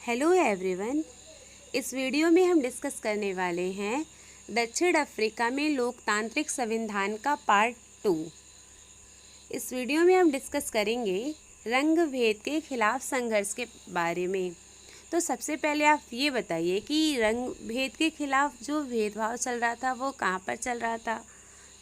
Hello everyone. इस video में हम डिस्कस करने वाले हैं दक्षिण अफ्रीका में लोकतांत्रिक संविधान का पार्ट 2। इस वीडियो में हम डिस्कस करेंगे रंग भेद के खिलाफ संघर्ष के बारे में। तो सबसे पहले आप ये बताइए कि रंग भेद के खिलाफ जो भेदभाव चल रहा था वो कहाँ पर चल रहा था।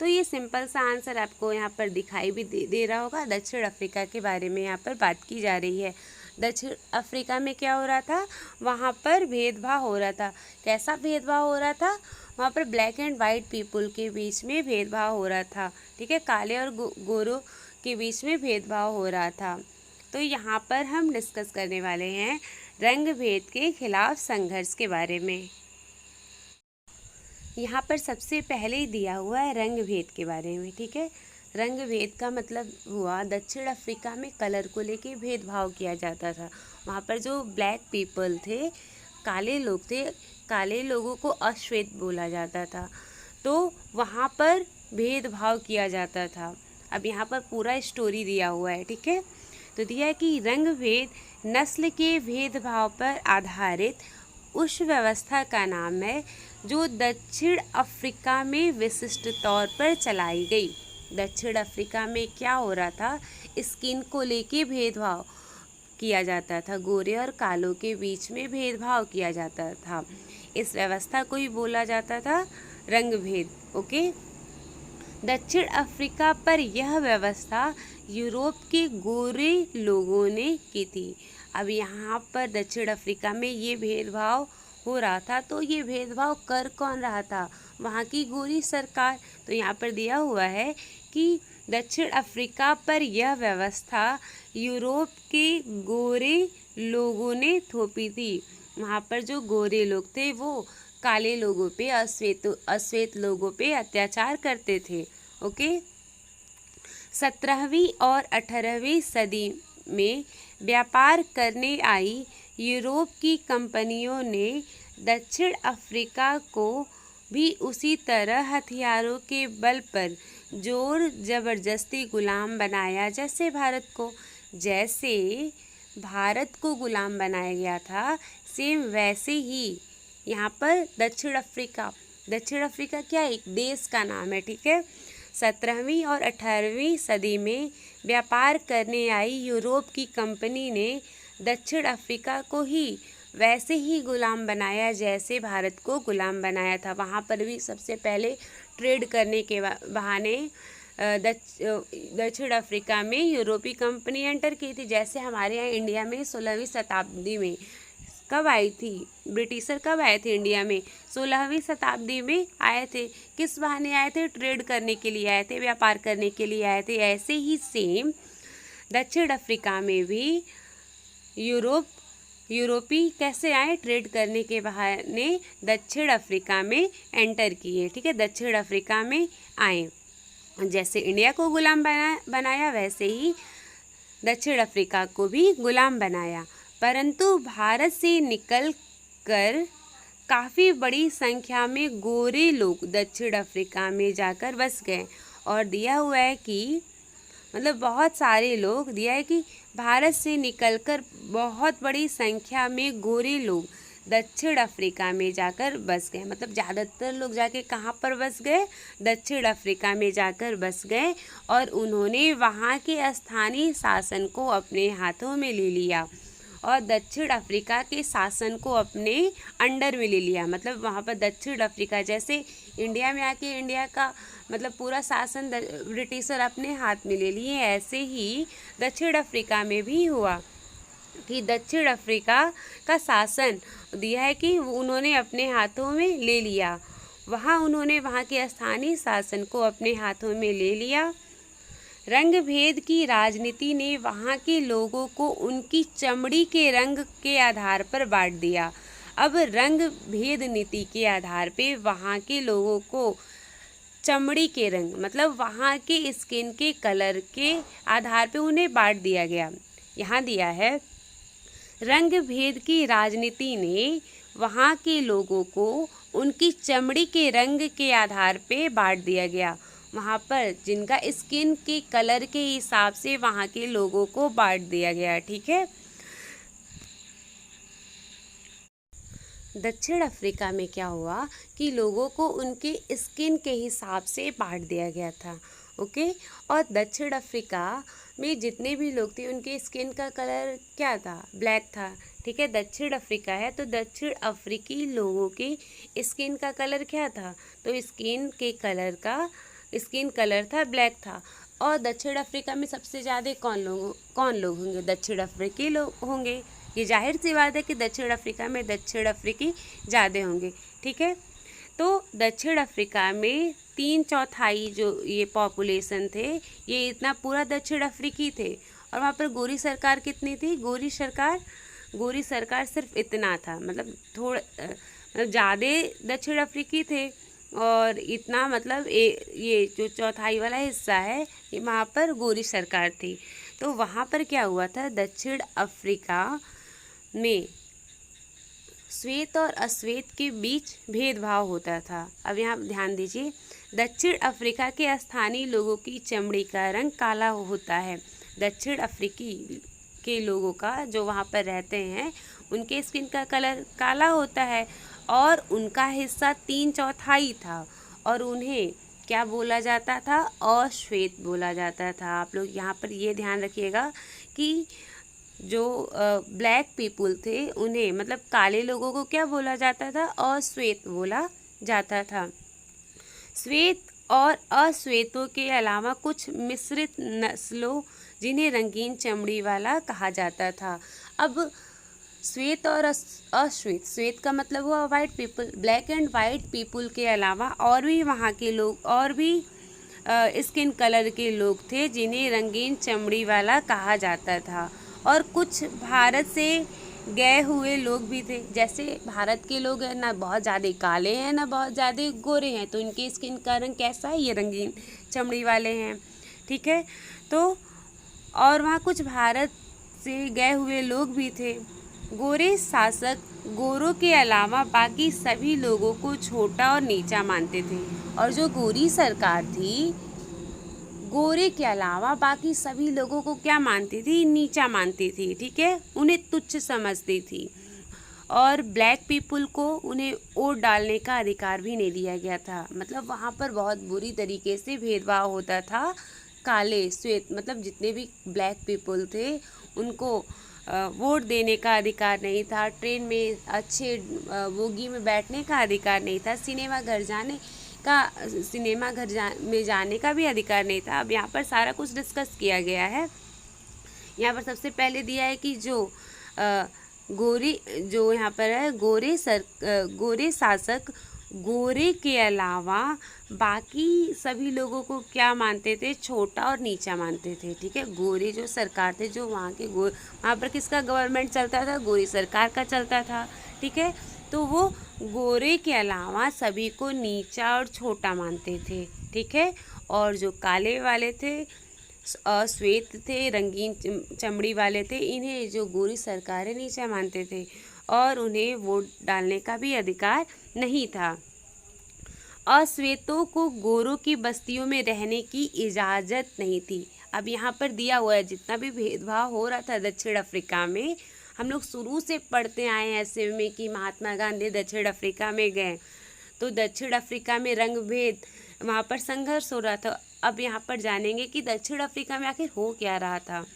तो ये सिंपल सा आंसर आपको यहाँ पर दिखाई भी दे रहा होगा। दक्षिण अफ्रीका के बारे में यहाँ पर बात की जा रही है। दक्षिण अफ्रीका में क्या हो रहा था, वहाँ पर भेदभाव हो रहा था। कैसा भेदभाव हो रहा था, वहाँ पर ब्लैक एंड वाइट पीपल के बीच में भेदभाव हो रहा था। ठीक है, काले और गोरों के बीच में भेदभाव हो रहा था। तो यहाँ पर हम डिस्कस करने वाले हैं रंग भेद के खिलाफ संघर्ष के बारे में। यहाँ पर सबसे पहले ही दिया हुआ है रंग भेद के बारे में। ठीक है, रंग भेद का मतलब हुआ दक्षिण अफ्रीका में कलर को लेके भेदभाव किया जाता था। वहाँ पर जो ब्लैक पीपल थे, काले लोग थे, काले लोगों को अश्वेत बोला जाता था। तो वहाँ पर भेदभाव किया जाता था। अब यहाँ पर पूरा स्टोरी दिया हुआ है। ठीक है, तो दिया है कि रंग भेद नस्ल के भेदभाव पर आधारित उस व्यवस्था का नाम है जो दक्षिण अफ्रीका में विशिष्ट तौर पर चलाई गई। दक्षिण अफ्रीका में क्या हो रहा था, स्किन को लेके भेदभाव किया जाता था, गोरे और कालों के बीच में भेदभाव किया जाता था। इस व्यवस्था को ही बोला जाता था रंग भेद। ओके, दक्षिण अफ्रीका पर यह व्यवस्था यूरोप के गोरे लोगों ने की थी। अब यहाँ पर दक्षिण अफ्रीका में ये भेदभाव हो रहा था, तो ये भेदभाव कर कौन रहा था, वहाँ की गोरी सरकार। तो यहाँ पर दिया हुआ है कि दक्षिण अफ्रीका पर यह व्यवस्था यूरोप के गोरे लोगों ने थोपी थी। वहाँ पर जो गोरे लोग थे वो काले लोगों पे, अश्वेत लोगों पे अत्याचार करते थे। ओके, 17वीं और 18वीं सदी में व्यापार करने आई यूरोप की कंपनियों ने दक्षिण अफ्रीका को भी उसी तरह हथियारों के बल पर जोर जबरदस्ती गुलाम बनाया, जैसे भारत को गुलाम बनाया गया था, सेम वैसे ही यहाँ पर दक्षिण अफ्रीका क्या एक देश का नाम है। ठीक है, 17वीं और 18वीं सदी में व्यापार करने आई यूरोप की कंपनी ने दक्षिण अफ्रीका को ही वैसे ही गुलाम बनाया जैसे भारत को गुलाम बनाया था। वहाँ पर भी सबसे पहले ट्रेड करने के बहाने दक्षिण अफ्रीका में यूरोपीय कंपनी एंटर की थी। जैसे हमारे यहाँ इंडिया में 16वीं शताब्दी में कब आई थी, ब्रिटिशर कब आए थे इंडिया में, 16वीं शताब्दी में आए थे। किस बहाने आए थे, ट्रेड करने के लिए आए थे, व्यापार करने के लिए आए थे। ऐसे ही सेम दक्षिण अफ्रीका में भी यूरोपी कैसे आए, ट्रेड करने के बहाने दक्षिण अफ्रीका में एंटर किए। ठीक है, दक्षिण अफ्रीका में आए, जैसे इंडिया को गुलाम बनाया वैसे ही दक्षिण अफ्रीका को भी गुलाम बनाया। परंतु भारत से निकल कर काफ़ी बड़ी संख्या में गोरे लोग दक्षिण अफ्रीका में जाकर बस गए। और दिया हुआ है कि मतलब बहुत सारे लोग दिया है कि भारत से निकलकर बहुत बड़ी संख्या में गोरे लोग दक्षिण अफ्रीका में जाकर बस गए। मतलब ज़्यादातर लोग जाके कहाँ पर बस गए, दक्षिण अफ्रीका में जाकर बस गए और उन्होंने वहाँ के स्थानीय शासन को अपने हाथों में ले लिया और दक्षिण अफ्रीका के शासन को अपने अंडर में ले लिया। मतलब वहाँ पर दक्षिण अफ्रीका जैसे इंडिया में आके इंडिया का मतलब पूरा शासन ब्रिटिशर अपने हाथ में ले लिए, ऐसे ही दक्षिण अफ्रीका में भी हुआ कि दक्षिण अफ्रीका का शासन दिया है कि उन्होंने अपने हाथों में ले लिया। उन्होंने वहाँ के स्थानीय शासन को अपने हाथों में ले लिया। रंग भेद की राजनीति ने वहाँ के लोगों को उनकी चमड़ी के रंग के आधार पर बांट दिया। अब रंग भेद नीति के आधार पे वहाँ के लोगों को चमड़ी के रंग मतलब वहाँ के स्किन के कलर के आधार पे उन्हें बांट दिया गया। यहाँ दिया है रंग भेद की राजनीति ने वहाँ के लोगों को उनकी चमड़ी के रंग के आधार पे बांट दिया गया। वहाँ पर जिनका स्किन के कलर के हिसाब से वहाँ के लोगों को बांट दिया गया। ठीक है, दक्षिण अफ्रीका में क्या हुआ कि लोगों को उनके स्किन के हिसाब से बांट दिया गया था। ओके, और दक्षिण अफ्रीका में जितने भी लोग थे उनके स्किन का कलर क्या था, ब्लैक था। ठीक है, दक्षिण अफ्रीका है तो दक्षिण अफ्रीकी लोगों के स्किन का कलर क्या था, तो स्किन कलर था, ब्लैक था। और दक्षिण अफ्रीका में सबसे ज़्यादा कौन लोग होंगे, दक्षिण अफ्रीकी लोग होंगे। ये जाहिर सी बात है कि दक्षिण अफ्रीका में दक्षिण अफ्रीकी ज़्यादा होंगे। ठीक है, तो दक्षिण अफ्रीका में 3/4 जो ये पॉपुलेशन थे, ये इतना पूरा दक्षिण अफ्रीकी थे। और वहाँ पर गोरी सरकार कितनी थी, गोरी सरकार सिर्फ इतना था, मतलब ज़्यादा दक्षिण अफ्रीकी थे। और इतना मतलब ये जो चौथाई वाला हिस्सा है ये वहाँ पर गोरी सरकार थी। तो वहाँ पर क्या हुआ था, दक्षिण अफ्रीका में श्वेत और अश्वेत के बीच भेदभाव होता था। अब यहाँ ध्यान दीजिए, दक्षिण अफ्रीका के स्थानीय लोगों की चमड़ी का रंग काला होता है। दक्षिण अफ्रीकी के लोगों का जो वहाँ पर रहते हैं उनके स्किन का कलर काला होता है और उनका हिस्सा 3/4 था और उन्हें क्या बोला जाता था, अश्वेत बोला जाता था। आप लोग यहाँ पर ये ध्यान रखिएगा कि जो ब्लैक पीपल थे उन्हें, मतलब काले लोगों को क्या बोला जाता था, अश्वेत बोला जाता था। श्वेत और अश्वेतों के अलावा कुछ मिश्रित नस्लों जिन्हें रंगीन चमड़ी वाला कहा जाता था। अब श्वेत और अश्वेत, श्वेत का मतलब हुआ white people, black and white people के अलावा और भी वहाँ के लोग और भी स्किन कलर के लोग थे जिन्हें रंगीन चमड़ी वाला कहा जाता था। और कुछ भारत से गए हुए लोग भी थे। जैसे भारत के लोग हैं ना बहुत ज़्यादा काले हैं ना बहुत ज़्यादा गोरे हैं, तो इनके स्किन का रंग कैसा है, ये रंगीन चमड़ी वाले हैं। ठीक है, तो और वहाँ कुछ भारत से गए हुए लोग भी थे। गोरे शासक गोरों के अलावा बाकी सभी लोगों को छोटा और नीचा मानते थे। और जो गोरी सरकार थी, गोरे के अलावा बाकी सभी लोगों को क्या मानती थी, नीचा मानती थी। ठीक है, उन्हें तुच्छ समझती थी। और ब्लैक पीपल को उन्हें वोट डालने का अधिकार भी नहीं दिया गया था। मतलब वहाँ पर बहुत बुरी तरीके से भेदभाव होता था। काले श्वेत मतलब जितने भी ब्लैक पीपल थे उनको वोट देने का अधिकार नहीं था, ट्रेन में अच्छे बोगी में बैठने का अधिकार नहीं था, सिनेमा घर में जाने का भी अधिकार नहीं था। अब यहाँ पर सारा कुछ डिस्कस किया गया है। यहाँ पर सबसे पहले दिया है कि जो यहाँ पर है गोरे शासक गोरे के अलावा बाकी सभी लोगों को क्या मानते थे, छोटा और नीचा मानते थे। ठीक है, गोरे जो सरकार थे, जो वहाँ पर किसका गवर्नमेंट चलता था, गोरी सरकार का चलता था। ठीक है, तो वो गोरे के अलावा सभी को नीचा और छोटा मानते थे। ठीक है, और जो काले वाले थे, श्वेत थे, रंगीन चमड़ी वाले थे, इन्हें जो गोरी सरकारें नीचा मानते थे और उन्हें वोट डालने का भी अधिकार नहीं था। अश्वेतों को गोरों की बस्तियों में रहने की इजाज़त नहीं थी। अब यहाँ पर दिया हुआ है जितना भी भेदभाव हो रहा था दक्षिण अफ्रीका में, हम लोग शुरू से पढ़ते आए हैं ऐसे में कि महात्मा गांधी दक्षिण अफ्रीका में गए तो दक्षिण अफ्रीका में रंग भेद, वहाँ पर संघर्ष हो रहा था। अब यहाँ पर जानेंगे कि दक्षिण अफ्रीका में आखिर हो क्या रहा था।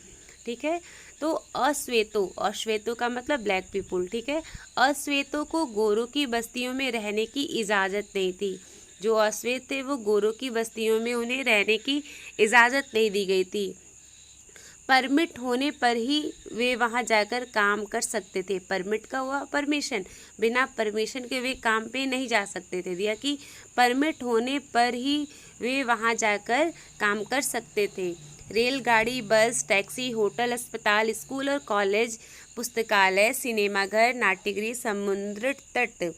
ठीक है, तो अश्वेतों का मतलब ब्लैक पीपल। ठीक है, अश्वेतों को गोरों की बस्तियों में रहने की इजाज़त नहीं थी। जो अश्वेत थे वो गोरों की बस्तियों में उन्हें रहने की इजाज़त नहीं दी गई थी। परमिट होने पर ही वे वहां जाकर काम कर सकते थे। परमिट का हुआ परमिशन, बिना परमिशन के वे काम पे नहीं जा सकते थे। दिया कि परमिट होने पर ही वे वहां जाकर काम कर सकते थे। रेलगाड़ी, बस, टैक्सी, होटल, अस्पताल, स्कूल और कॉलेज, पुस्तकालय, सिनेमाघर, नाट्यगृह, समुद्र तट,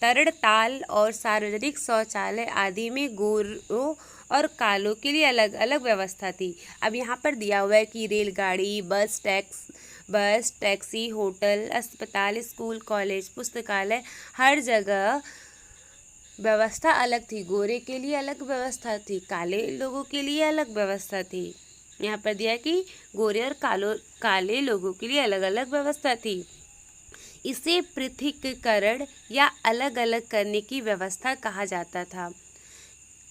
तरणताल और सार्वजनिक शौचालय आदि में गोरों और कालों के लिए अलग अलग व्यवस्था थी। अब यहाँ पर दिया हुआ है कि रेलगाड़ी, बस, टैक्सी, होटल, अस्पताल, स्कूल, कॉलेज, पुस्तकालय, हर जगह व्यवस्था अलग थी। गोरे के लिए अलग व्यवस्था थी, काले लोगों के लिए अलग व्यवस्था थी। यहाँ पर दिया कि गोरे और काले लोगों के लिए अलग अलग व्यवस्था थी। इसे पृथक्करण या अलग अलग करने की व्यवस्था कहा जाता था।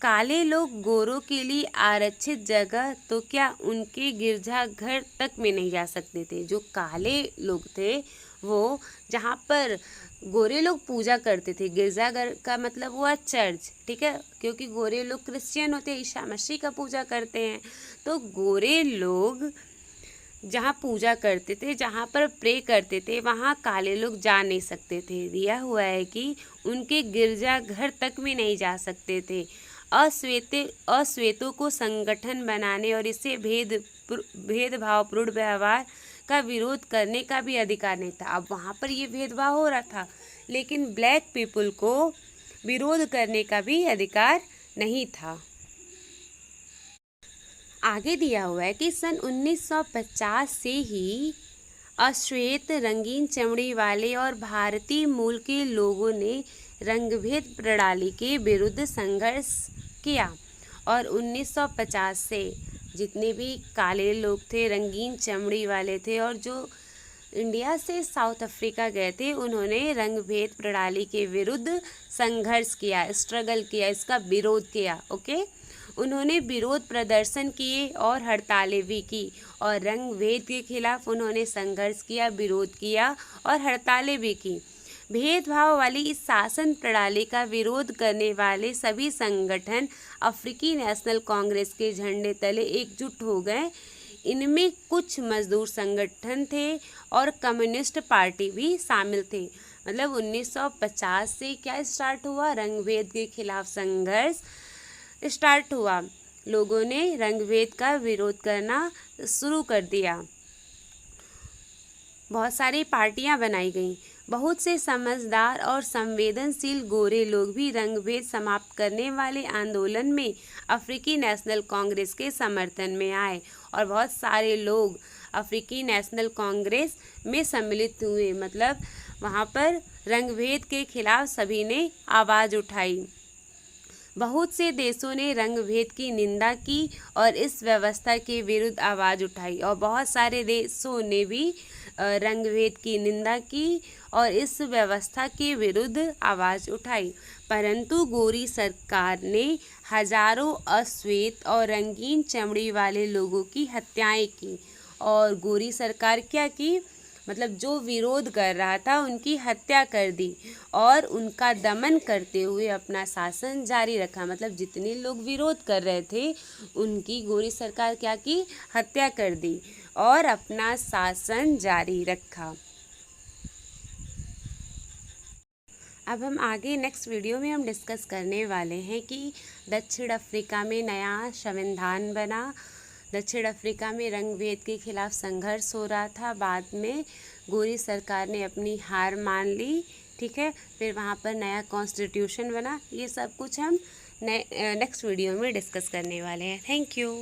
काले लोग गोरों के लिए आरक्षित जगह तो क्या उनके गिरजाघर तक में नहीं जा सकते थे। जो काले लोग थे वो जहाँ पर गोरे लोग पूजा करते थे, गिरजाघर का मतलब हुआ चर्च, ठीक है, क्योंकि गोरे लोग क्रिश्चियन होते हैं, ईसा मसीह का पूजा करते हैं। तो गोरे लोग जहाँ पूजा करते थे, जहाँ पर प्रे करते थे, वहाँ काले लोग जा नहीं सकते थे। दिया हुआ है कि उनके गिरजाघर तक भी नहीं जा सकते थे। अश्वेतों को संगठन बनाने और इसे भेदभावपूर्ण व्यवहार का विरोध करने का भी अधिकार नहीं था। अब वहाँ पर ये भेदभाव हो रहा था, लेकिन ब्लैक पीपल को विरोध करने का भी अधिकार नहीं था। आगे दिया हुआ है कि सन 1950 से ही अश्वेत, रंगीन चमड़ी वाले और भारतीय मूल के लोगों ने रंगभेद प्रणाली के विरुद्ध संघर्ष किया और 1950 से जितने भी काले लोग थे, रंगीन चमड़ी वाले थे और जो इंडिया से साउथ अफ्रीका गए थे, उन्होंने रंगभेद प्रणाली के विरुद्ध संघर्ष किया, स्ट्रगल किया, इसका विरोध किया। ओके, उन्होंने विरोध प्रदर्शन किए और हड़तालें भी की और रंगभेद के खिलाफ उन्होंने संघर्ष किया, विरोध किया और हड़तालें भी की। भेदभाव वाली इस शासन प्रणाली का विरोध करने वाले सभी संगठन अफ्रीकी नेशनल कांग्रेस के झंडे तले एकजुट हो गए। इनमें कुछ मजदूर संगठन थे और कम्युनिस्ट पार्टी भी शामिल थे। मतलब 1950 से क्या स्टार्ट हुआ, रंगभेद के खिलाफ संघर्ष स्टार्ट हुआ। लोगों ने रंगभेद का विरोध करना शुरू कर दिया। बहुत सारी पार्टियां बनाई गईं। बहुत से समझदार और संवेदनशील गोरे लोग भी रंगभेद समाप्त करने वाले आंदोलन में अफ्रीकी नेशनल कांग्रेस के समर्थन में आए और बहुत सारे लोग अफ्रीकी नेशनल कांग्रेस में सम्मिलित हुए। मतलब वहाँ पर रंगभेद के खिलाफ सभी ने आवाज़ उठाई। बहुत से देशों ने रंगभेद की निंदा की और इस व्यवस्था के विरुद्ध आवाज़ उठाई और बहुत सारे देशों ने भी रंगभेद की निंदा की और इस व्यवस्था के विरुद्ध आवाज़ उठाई। परंतु गोरी सरकार ने हजारों अश्वेत और रंगीन चमड़ी वाले लोगों की हत्याएं की। और गोरी सरकार क्या की, मतलब जो विरोध कर रहा था उनकी हत्या कर दी और उनका दमन करते हुए अपना शासन जारी रखा। मतलब जितने लोग विरोध कर रहे थे उनकी गोरी सरकार क्या की, हत्या कर दी और अपना शासन जारी रखा। अब हम आगे नेक्स्ट वीडियो में हम डिस्कस करने वाले हैं कि दक्षिण अफ्रीका में नया संविधान बना। दक्षिण अफ्रीका में रंगभेद के खिलाफ संघर्ष हो रहा था। बाद में गोरी सरकार ने अपनी हार मान ली, ठीक है, फिर वहाँ पर नया कॉन्स्टिट्यूशन बना। ये सब कुछ हम नेक्स्ट वीडियो में डिस्कस करने वाले हैं। Thank you.